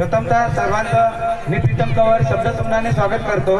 प्रथमतः सर्वांचं मी प्रीतम कंवर शब्दसुमनाने स्वागत करतो।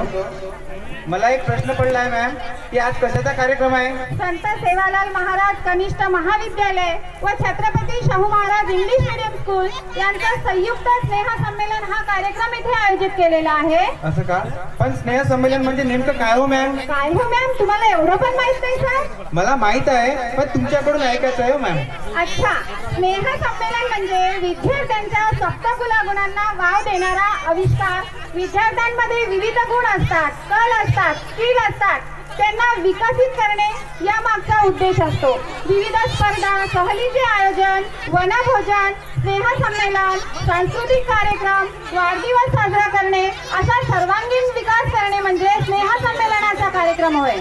मला एक प्रश्न पडला आहे मॅम की आज कशाचा कार्यक्रम आहे? संत सेवालाल महाराज कनिष्ठ महाविद्यालय व Chhatrapati Shahu Maharaj English medium school यांचा संयुक्त स्नेह संमेलन हा कार्यक्रम इथे आयोजित केलेला आहे। असं का? पण स्नेह संमेलन म्हणजे नेमकं काय हो मॅम? काय हो मॅम, तुम्हाला एवढं पण माहित नाही सर? मला माहित आहे, पण तुमच्याकडून ऐकायचं आहे मॅम। अच्छा, स्नेह संमेलन म्हणजे विद्यार्थ्यांच्या सप्त गुणांना वाव देणारा आविष्कार। विद्यार्थ्यांमध्ये विविध गुण असतात, कल असतात, स्किल असतात, त्यांना विकसित करणे या मागचा उद्देश असतो। विविध स्पर्धा, सहलीचे आयोजन, वनभोजन, स्नेह संमेलन, सांस्कृतिक कार्यक्रम, वाढदिवस साजरा करणे असा सर्वांगीण विकास करणे म्हणजे स्नेह संमेलनाचा कार्यक्रम होय।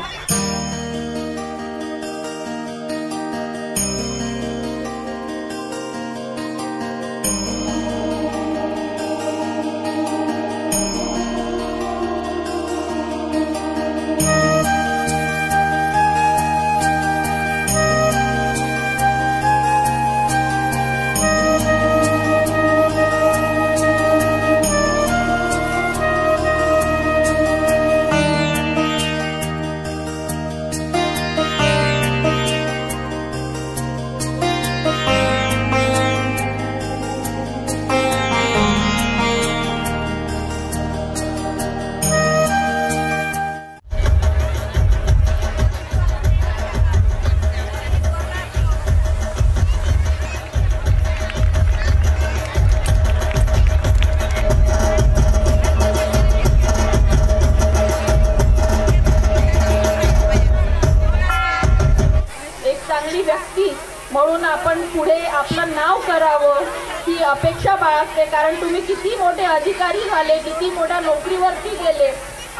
म्हणून आपण पुढे आपलं नाव करावं ही अपेक्षा बाळगते। कारण तुम्ही किती मोठे अधिकारी झाले, किती मोठ्या नोकरीवरती गेले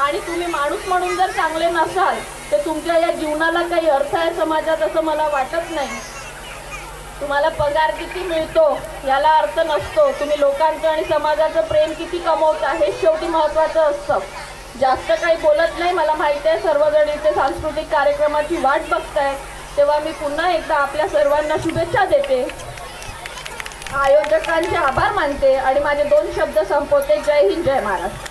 आणि तुम्ही माणूस म्हणून जर चांगले नसाल तर तुमच्या या जीवनाला काही अर्थ आहे समाजात असं मला वाटत नाही। तुम्हाला पगार किती मिळतो याला अर्थ नसतो, तुम्ही लोकांचं आणि समाजाचं प्रेम किती कमवता हे शेवटी महत्त्वाचं असतं। जास्त काही बोलत नाही, मला माहिती आहे सर्वजण इथे सांस्कृतिक कार्यक्रमाची वाट बघतायत, तेव्हा मी पुन्हा एकदा आपल्या सर्वांना शुभेच्छा देते, आयोजकांचे आभार मानते आणि माझे 2 शब्द संपवते। जय हिंद, जय महाराष्ट्र।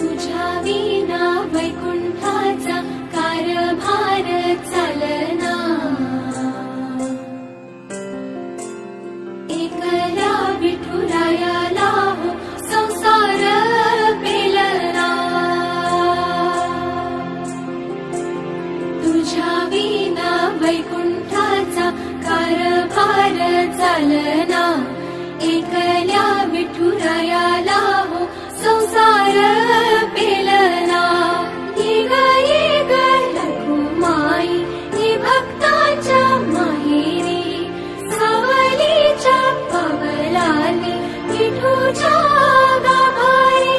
तुझ्या विना वैकुंठाचा कारभार चालना, एकला विठुरायाला हो संसार पेलना। तुझ्या विना वैकुंठाचा कारभार चालना, एकल्या विठुरायाला हो संसार पेलना। ये ग रघुमाई हे भक्ताच्या माहेरी, सावलीच्या पवलाने विठूच्या गाभारी।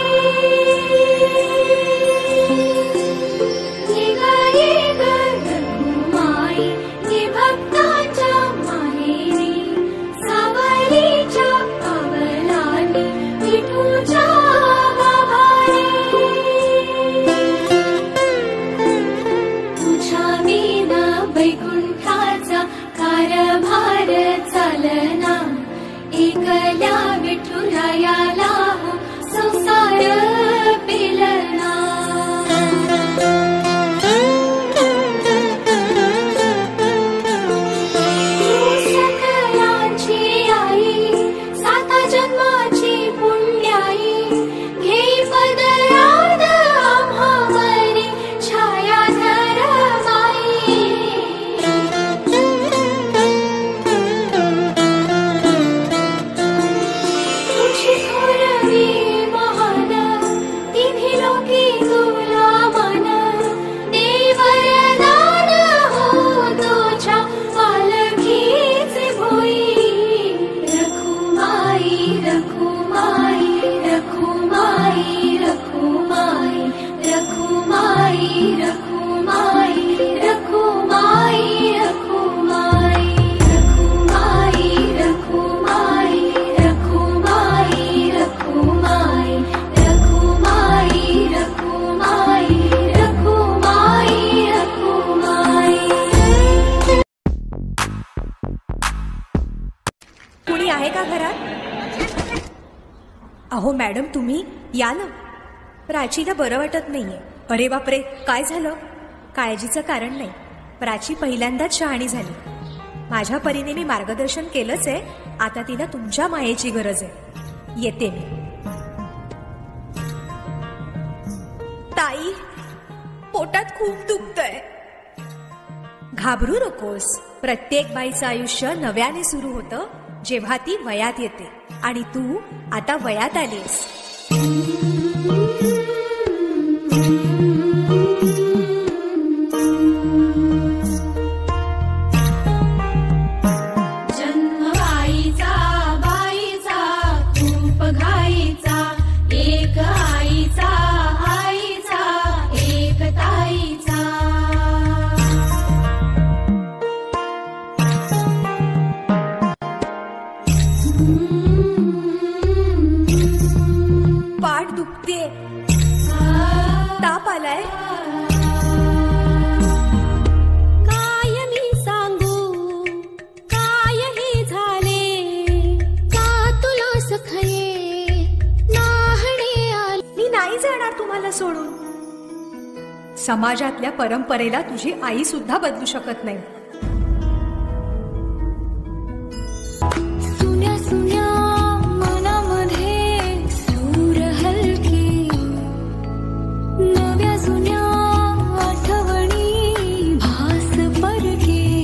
ये ग रघुमाई हे भक्ताच्या माहेरी, सावलीच्या पवलाने विठू अहो मॅडम, तुम्ही या ना. प्राचीला बरं वाटत नाहीये. अरे बापरे, काय झालं? काळजीचं कारण नाही. प्राची पहिल्यांदाच शहाणी झाली. माझ्या परीने मी मार्गदर्शन केलंच आहे. आता तिला तुमच्या मायेची गरज आहे. येते मी. ताई, पोटात खूप दुखतंय. घाबरू नकोस. प्रत्येक बाईचं आयुष्य नव्याने सुरू होतं जेव्हा ती वयात येते. आणि तू आता वयात आलीस. पाठ दुखते, ताप आलाय. काय मी सांगू, काय हे झाले, का तुला सखये नाहणे आले. मी नाही जाणार तुम्हाला सोडून. समाजातल्या परंपरेला तुझी आई सुद्धा बदलू शकत नाही. सुन्या सुन्या मनामध्ये सूर हलके, नव्या जुन्या आठवणी भास परके.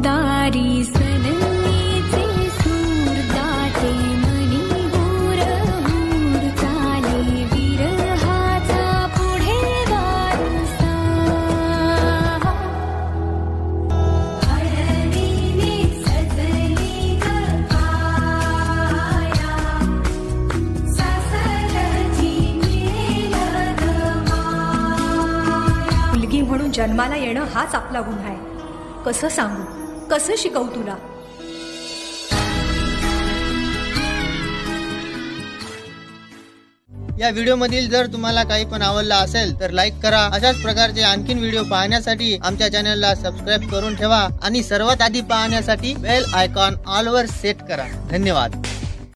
दारी सनईचे सूर दाटे मनी हूर हूर चाले विरहाचा पुढे वारसा. हळदीने सजली ग काया, सासरची मिळेल ग माया. मुलगी म्हणून जन्माला येणं हाच आपला गुन्हा आहे. कसं सांगू, कसं शिकवू तुला? या व्हिडिओमधील जर तुम्हाला काही पण आवडला असेल तर लाईक करा. अशाच प्रकारचे आणखीन व्हिडिओ पाहण्यासाठी आमच्या चॅनलला सबस्क्राईब करून ठेवा आणि सर्वात आधी पाहण्यासाठी बेल आयकॉन ऑल वर सेट करा. धन्यवाद.